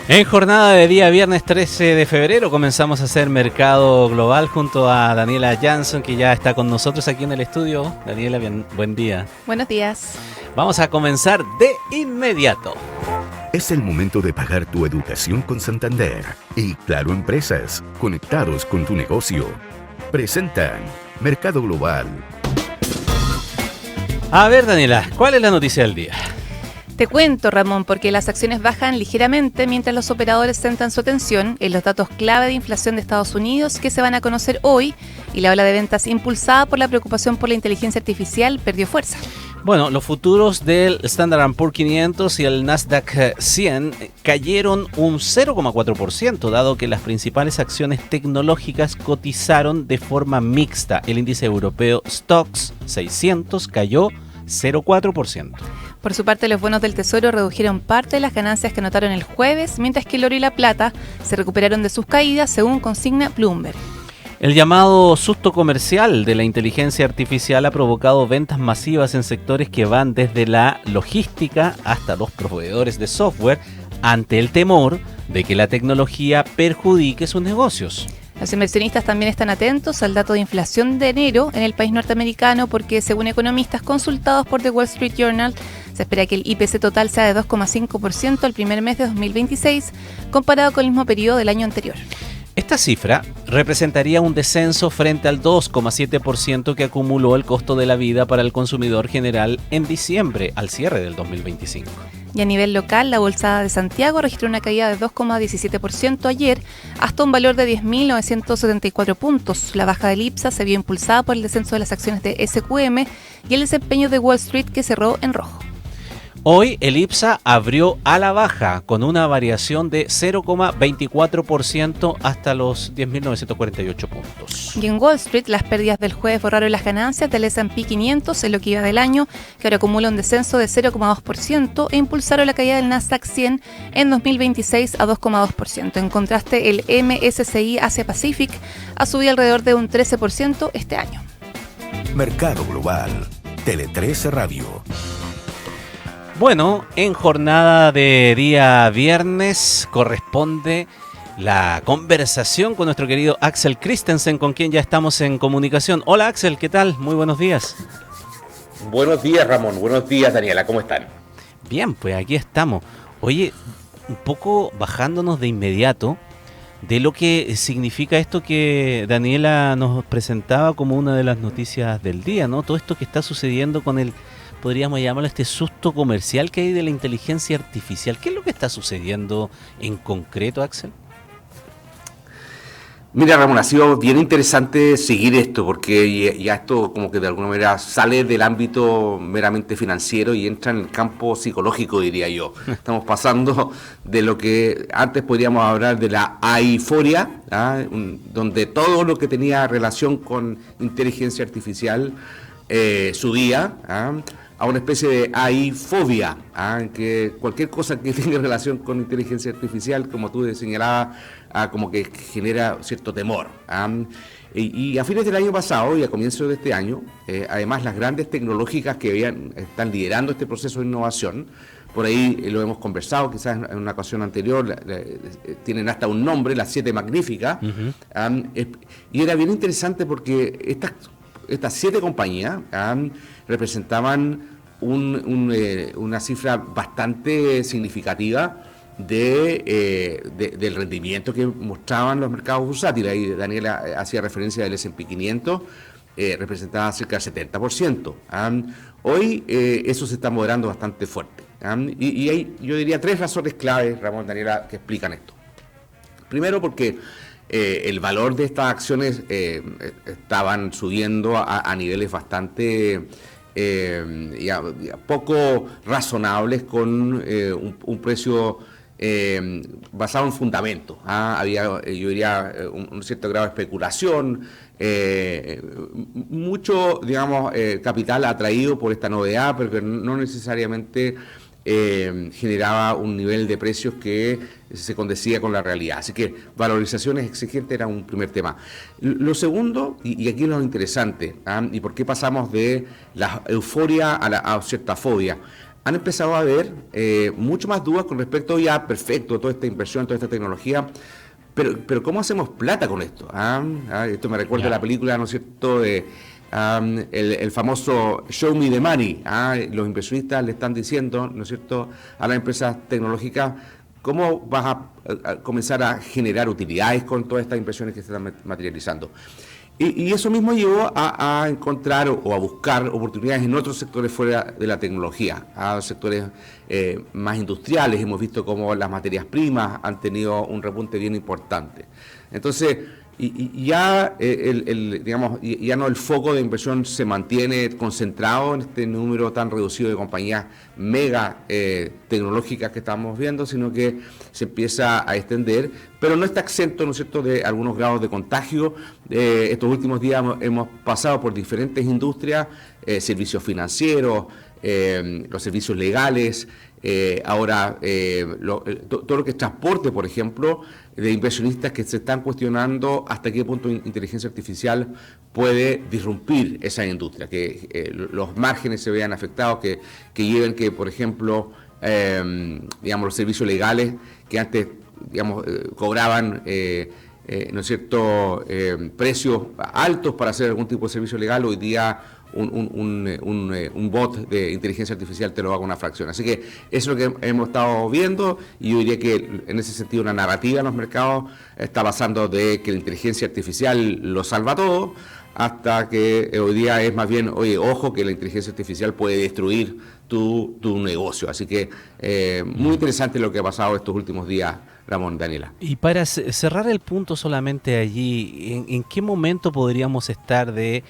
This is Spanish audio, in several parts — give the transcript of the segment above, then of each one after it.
En jornada de día viernes 13 de febrero comenzamos a hacer Mercado Global junto a Daniela Jansson, que ya está con nosotros aquí en el estudio. Daniela, buen día. Buenos días. Vamos a comenzar de inmediato. Es el momento de pagar tu educación con Santander y Claro Empresas, conectados con tu negocio. Presentan Mercado Global. A ver, Daniela, ¿cuál es la noticia del día? Te cuento, Ramón, porque las acciones bajan ligeramente mientras los operadores centran su atención en los datos clave de inflación de Estados Unidos que se van a conocer hoy, y la ola de ventas impulsada por la preocupación por la inteligencia artificial perdió fuerza. Bueno, los futuros del Standard & Poor's 500 y el Nasdaq 100 cayeron un 0,4%, dado que las principales acciones tecnológicas cotizaron de forma mixta. El índice europeo Stoxx 600 cayó 0,4%. Por su parte, los bonos del Tesoro redujeron parte de las ganancias que anotaron el jueves, mientras que el oro y la plata se recuperaron de sus caídas, según consigna Bloomberg. El llamado susto comercial de la inteligencia artificial ha provocado ventas masivas en sectores que van desde la logística hasta los proveedores de software, ante el temor de que la tecnología perjudique sus negocios. Los inversionistas también están atentos al dato de inflación de enero en el país norteamericano porque, según economistas consultados por The Wall Street Journal, se espera que el IPC total sea de 2,5% al primer mes de 2026, comparado con el mismo periodo del año anterior. Esta cifra representaría un descenso frente al 2,7% que acumuló el costo de la vida para el consumidor general en diciembre, al cierre del 2025. Y a nivel local, la Bolsa de Santiago registró una caída de 2,17% ayer, hasta un valor de 10.974 puntos. La baja del IPSA se vio impulsada por el descenso de las acciones de SQM y el desempeño de Wall Street, que cerró en rojo. Hoy el IPSA abrió a la baja con una variación de 0,24% hasta los 10.948 puntos. Y en Wall Street, las pérdidas del jueves borraron las ganancias del S&P 500 en lo que iba del año, que ahora acumula un descenso de 0,2%, e impulsaron la caída del Nasdaq 100 en 2026 a 2,2%. En contraste, el MSCI Asia Pacific ha subido alrededor de un 13% este año. Mercado Global. Tele 13 Radio. Bueno, en jornada de día viernes corresponde la conversación con nuestro querido Axel Christensen, con quien ya estamos en comunicación. Hola Axel, ¿qué tal? Muy buenos días. Buenos días, Ramón. Buenos días, Daniela. ¿Cómo están? Bien, pues aquí estamos. Oye, un poco bajándonos de inmediato de lo que significa esto que Daniela nos presentaba como una de las noticias del día, ¿no? Todo esto que está sucediendo con el, podríamos llamarlo, este susto comercial que hay de la inteligencia artificial. ¿Qué es lo que está sucediendo en concreto, Axel? Mira, Ramón, ha sido bien interesante seguir esto, porque ya esto como que de alguna manera sale del ámbito meramente financiero y entra en el campo psicológico, diría yo. Estamos pasando de lo que antes podríamos hablar de la aiforia, donde todo lo que tenía relación con inteligencia artificial subía, a una especie de AI-fobia, en que cualquier cosa que tenga relación con inteligencia artificial, como tú señalabas, como que genera cierto temor. Y a fines del año pasado y a comienzos de este año, además las grandes tecnológicas que están liderando este proceso de innovación, por ahí lo hemos conversado, quizás en una ocasión anterior, tienen hasta un nombre, las 7 magníficas, y era bien interesante porque estas 7 compañías representaban una cifra bastante significativa del rendimiento que mostraban los mercados bursátiles. Ahí Daniela hacía referencia del S&P 500, representaba cerca del 70%. Hoy eso se está moderando bastante fuerte. Y hay, yo diría, 3 razones claves, Ramón, Daniela, que explican esto. Primero, porque el valor de estas acciones estaban subiendo a niveles bastante poco razonables, con un precio basado en fundamentos. Había, yo diría, un cierto grado de especulación, mucho, digamos, capital atraído por esta novedad, pero que no necesariamente generaba un nivel de precios que se condecía con la realidad. Así que valorizaciones exigentes era un primer tema. Lo segundo, y aquí es lo interesante, y por qué pasamos de la euforia a cierta fobia. han empezado a haber mucho más dudas con respecto ya, perfecto, toda esta inversión, toda esta tecnología, pero ¿cómo hacemos plata con esto? Esto me recuerda a la película, ¿no es cierto?, de el famoso Show Me the Money. Los inversionistas le están diciendo, ¿no es cierto?, a las empresas tecnológicas, ¿cómo vas a comenzar a generar utilidades con todas estas inversiones que se están materializando? Y eso mismo llevó a encontrar o a buscar oportunidades en otros sectores fuera de la tecnología, a sectores más industriales. Hemos visto cómo las materias primas han tenido un repunte bien importante. Entonces, ya digamos, ya no el foco de inversión se mantiene concentrado en este número tan reducido de compañías mega tecnológicas que estamos viendo, sino que se empieza a extender, pero no está exento, ¿no es cierto?, de algunos grados de contagio. Estos últimos días hemos pasado por diferentes industrias, servicios financieros, los servicios legales, ahora todo lo que es transporte, por ejemplo, de inversionistas que se están cuestionando hasta qué punto inteligencia artificial puede disrumpir esa industria, que los márgenes se vean afectados, que lleven que, por ejemplo, digamos, los servicios legales que antes, digamos, cobraban ¿no es cierto?, precios altos para hacer algún tipo de servicio legal, hoy día un bot de inteligencia artificial te lo haga una fracción. Así que eso es lo que hemos estado viendo, y yo diría que en ese sentido una narrativa en los mercados está pasando de que la inteligencia artificial lo salva todo, hasta que hoy día es más bien, oye, ojo, que la inteligencia artificial puede destruir tu negocio. Así que muy interesante lo que ha pasado estos últimos días, Ramón, Daniela. Y para cerrar el punto solamente allí, ¿en qué momento podríamos estar de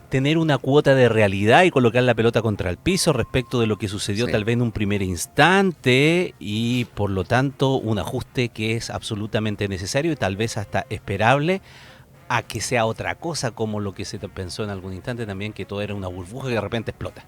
tener una cuota de realidad y colocar la pelota contra el piso respecto de lo que sucedió tal vez en un primer instante, y por lo tanto un ajuste que es absolutamente necesario y tal vez hasta esperable, a que sea otra cosa, como lo que se pensó en algún instante también, que todo era una burbuja que de repente explota?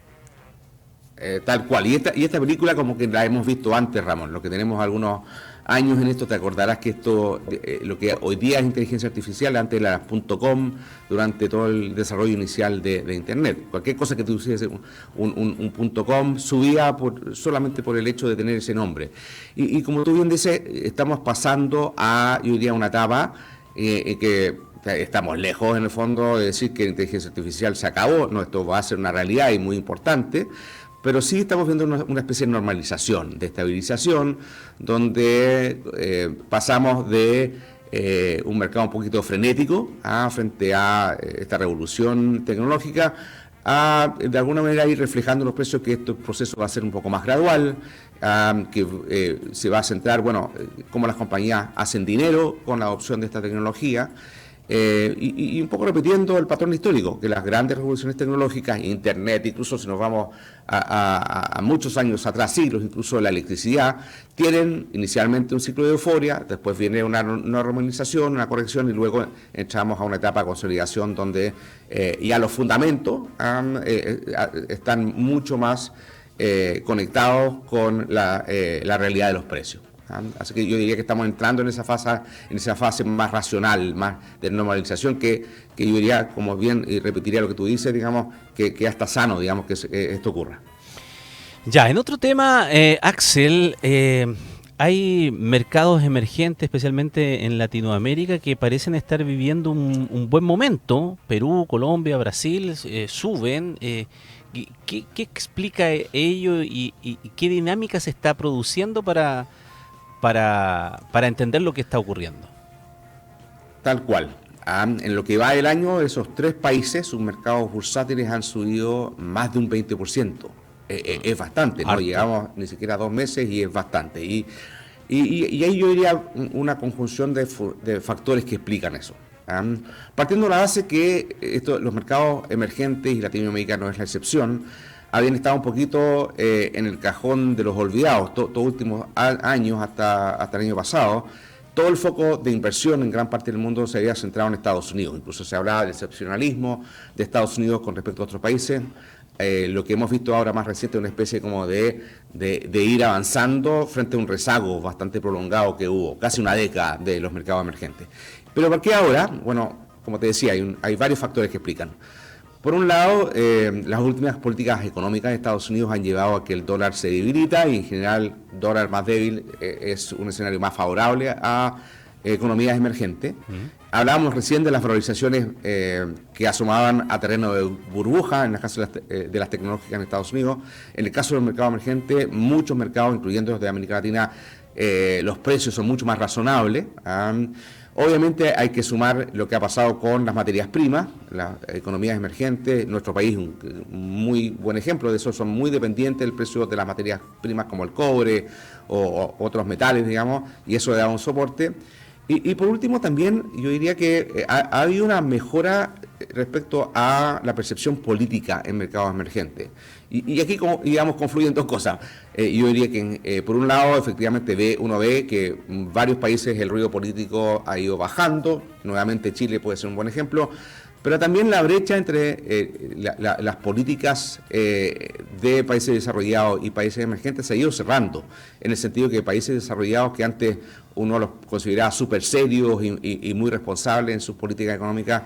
Tal cual. Y esta película como que la hemos visto antes, Ramón. Lo que tenemos algunos años en esto, te acordarás que esto, lo que hoy día es inteligencia artificial, antes era .com, durante todo el desarrollo inicial de Internet. Cualquier cosa que tuviese un .com subía solamente por el hecho de tener ese nombre. Y como tú bien dices, estamos pasando a, yo diría, una etapa que estamos lejos, en el fondo, de decir que la inteligencia artificial se acabó. No, esto va a ser una realidad y muy importante. Pero sí estamos viendo una especie de normalización, de estabilización, donde pasamos de un mercado un poquito frenético frente a esta revolución tecnológica, a de alguna manera ir reflejando los precios, que este proceso va a ser un poco más gradual, que se va a centrar, bueno, cómo las compañías hacen dinero con la adopción de esta tecnología. Y un poco repitiendo el patrón histórico, que las grandes revoluciones tecnológicas, Internet, incluso si nos vamos a muchos años atrás, siglos, incluso la electricidad, tienen inicialmente un ciclo de euforia, después viene una normalización, una corrección, y luego entramos a una etapa de consolidación donde ya los fundamentos están mucho más conectados con la realidad de los precios. Así que yo diría que estamos entrando en esa fase más racional, más de normalización, que yo diría, como bien, y repetiría lo que tú dices, digamos, que ya está sano, digamos, que esto ocurra. Ya, en otro tema, Axel, hay mercados emergentes, especialmente en Latinoamérica, que parecen estar viviendo un buen momento. Perú, Colombia, Brasil suben. ¿Qué explica ello y qué dinámica se está produciendo para entender lo que está ocurriendo? Tal cual. En lo que va del año, esos tres países, sus mercados bursátiles han subido más de un 20%. Es bastante, ¿no? Llegamos ni siquiera a 2 meses y es bastante. Y ahí yo diría una conjunción de factores que explican eso. Partiendo de la base que los mercados emergentes, y Latinoamérica no es la excepción, habían estado un poquito en el cajón de los olvidados todos los últimos años hasta el año pasado. Todo el foco de inversión en gran parte del mundo se había centrado en Estados Unidos. Incluso se hablaba del excepcionalismo de Estados Unidos con respecto a otros países. Lo que hemos visto ahora más reciente es una especie como de ir avanzando frente a un rezago bastante prolongado que hubo, casi una década, de los mercados emergentes. Pero ¿por qué ahora? Bueno, como te decía, hay varios factores que explican. Por un lado, las últimas políticas económicas de Estados Unidos han llevado a que el dólar se debilita y en general dólar más débil es un escenario más favorable a economías emergentes. Hablábamos recién de las valorizaciones que asomaban a terreno de burbuja en el caso de las tecnológicas en Estados Unidos. En el caso del mercado emergente, muchos mercados, incluyendo los de América Latina, los precios son mucho más razonables. Obviamente hay que sumar lo que ha pasado con las materias primas, las economías emergentes. Nuestro país, un muy buen ejemplo de eso, son muy dependientes del precio de las materias primas como el cobre o otros metales, digamos, y eso le da un soporte. Y por último también yo diría que ha habido una mejora respecto a la percepción política en mercados emergentes. Y aquí, digamos, confluyen dos cosas. Yo diría que, por un lado, efectivamente uno ve que en varios países el ruido político ha ido bajando. Nuevamente Chile puede ser un buen ejemplo. Pero también la brecha entre las políticas de países desarrollados y países emergentes se ha ido cerrando, en el sentido que países desarrollados que antes uno los consideraba súper serios y muy responsables en sus políticas económicas,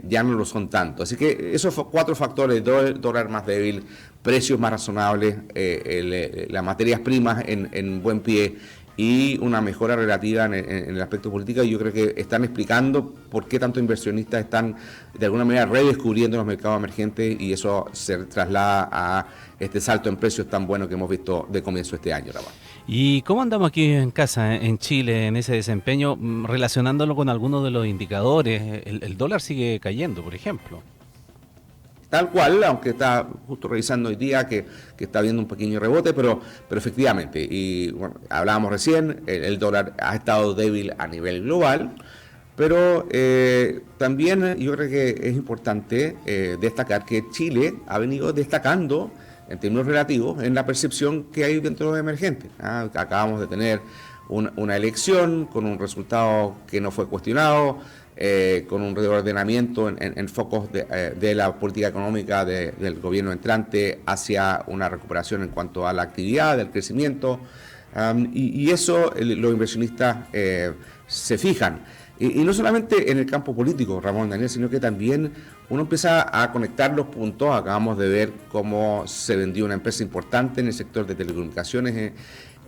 ya no lo son tanto. Así que esos 4 factores, dólar más débil, precios más razonables, las materias primas en buen pie y una mejora relativa en el aspecto político, yo creo que están explicando por qué tantos inversionistas están de alguna manera redescubriendo los mercados emergentes y eso se traslada a este salto en precios tan bueno que hemos visto de comienzo de este año, Ramón. ¿Y cómo andamos aquí en casa, en Chile, en ese desempeño, relacionándolo con algunos de los indicadores? El dólar sigue cayendo, por ejemplo. Tal cual, aunque está justo revisando hoy día que está habiendo un pequeño rebote, pero efectivamente, y bueno, hablábamos recién, el dólar ha estado débil a nivel global, pero también yo creo que es importante destacar que Chile ha venido destacando en términos relativos en la percepción que hay dentro de los emergentes. Acabamos de tener una elección con un resultado que no fue cuestionado, con un reordenamiento en focos de la política económica del gobierno entrante hacia una recuperación en cuanto a la actividad, del crecimiento, y eso los inversionistas se fijan. Y no solamente en el campo político, Ramón, Daniel, sino que también uno empieza a conectar los puntos. Acabamos de ver cómo se vendió una empresa importante en el sector de telecomunicaciones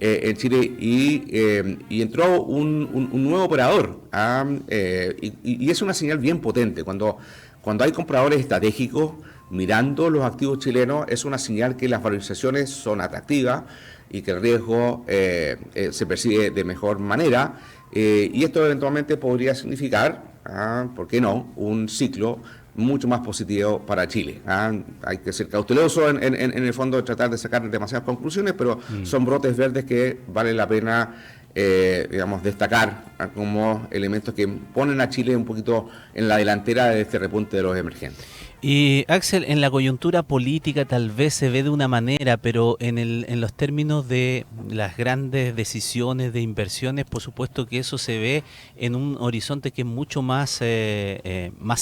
en Chile y entró un nuevo operador. Y es una señal bien potente. Cuando hay compradores estratégicos mirando los activos chilenos, es una señal que las valorizaciones son atractivas y que el riesgo se percibe de mejor manera. Y esto eventualmente podría significar, ¿por qué no?, un ciclo mucho más positivo para Chile. Hay que ser cauteloso en el fondo de tratar de sacar demasiadas conclusiones, pero son brotes verdes que vale la pena digamos, destacar como elementos que ponen a Chile un poquito en la delantera de este repunte de los emergentes. Y Axel, en la coyuntura política tal vez se ve de una manera, pero en los términos de las grandes decisiones de inversiones, por supuesto que eso se ve en un horizonte que es mucho más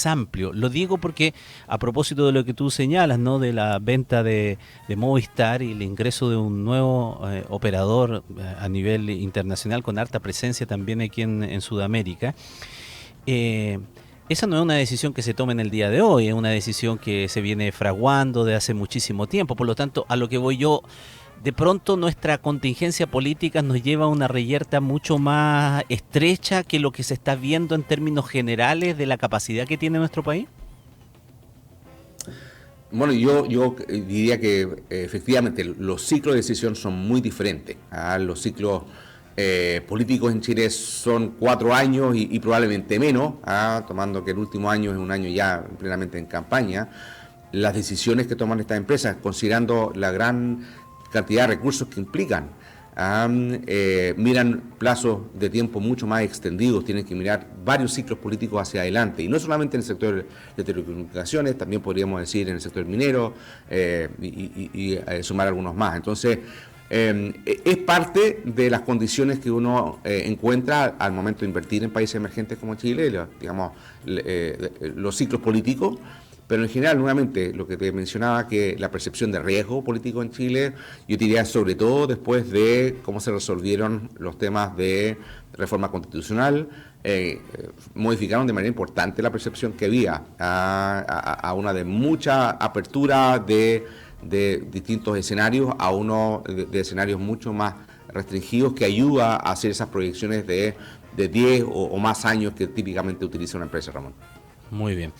amplio. Lo digo porque a propósito de lo que tú señalas, ¿no?, de la venta de Movistar y el ingreso de un nuevo operador a nivel internacional con harta presencia también aquí en Sudamérica. Esa no es una decisión que se toma en el día de hoy, es una decisión que se viene fraguando de hace muchísimo tiempo. Por lo tanto, a lo que voy yo, de pronto nuestra contingencia política nos lleva a una reyerta mucho más estrecha que lo que se está viendo en términos generales de la capacidad que tiene nuestro país. Bueno, yo diría que efectivamente los ciclos de decisión son muy diferentes. Los ciclos políticos en Chile son 4 años y probablemente menos, tomando que el último año es un año ya plenamente en campaña. Las decisiones que toman estas empresas, considerando la gran cantidad de recursos que implican, miran plazos de tiempo mucho más extendidos, tienen que mirar varios ciclos políticos hacia adelante, y no solamente en el sector de telecomunicaciones, también podríamos decir en el sector minero y sumar algunos más. Entonces, es parte de las condiciones que uno encuentra al momento de invertir en países emergentes como Chile, los ciclos políticos, pero en general, nuevamente, lo que te mencionaba, que la percepción de riesgo político en Chile, yo diría sobre todo después de cómo se resolvieron los temas de reforma constitucional, modificaron de manera importante la percepción que había a una de mucha apertura de distintos escenarios a uno de escenarios mucho más restringidos, que ayuda a hacer esas proyecciones de 10 o más años que típicamente utiliza una empresa, Ramón. Muy bien.